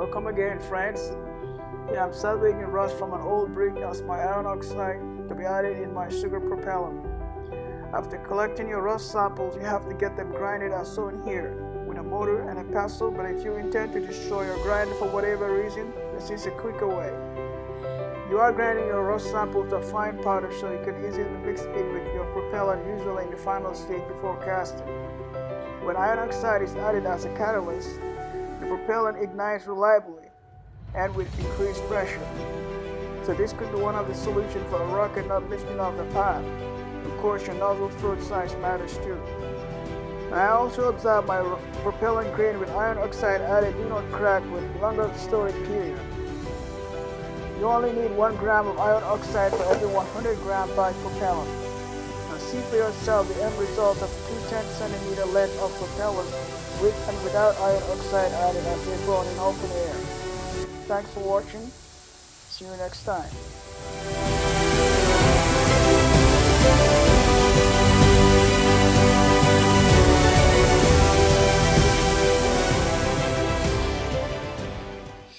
Welcome again, friends. Here I'm salvaging rust from an old brick as my iron oxide to be added in my sugar propellant. After collecting your rust samples, you have to get them grinded as shown here with a motor and a pestle, but if you intend to destroy your grinder for whatever reason, this is a quicker way. You are grinding your rust sample to a fine powder so you can easily mix it with your propellant, usually in the final stage before casting. When iron oxide is added as a catalyst, the propellant ignites reliably and with increased pressure. So this could be one of the solutions for a rocket not lifting off the pipe. Of course, your nozzle throat size matters too. I also observed my propellant grain with iron oxide added do not crack with longer storage period. You only need 1 gram of iron oxide for every 100 gram bag propellant. Now see for yourself the end result of 2 10cm length of propellant with and without iron oxide added as they burn in open air. Thanks for watching. See you next time.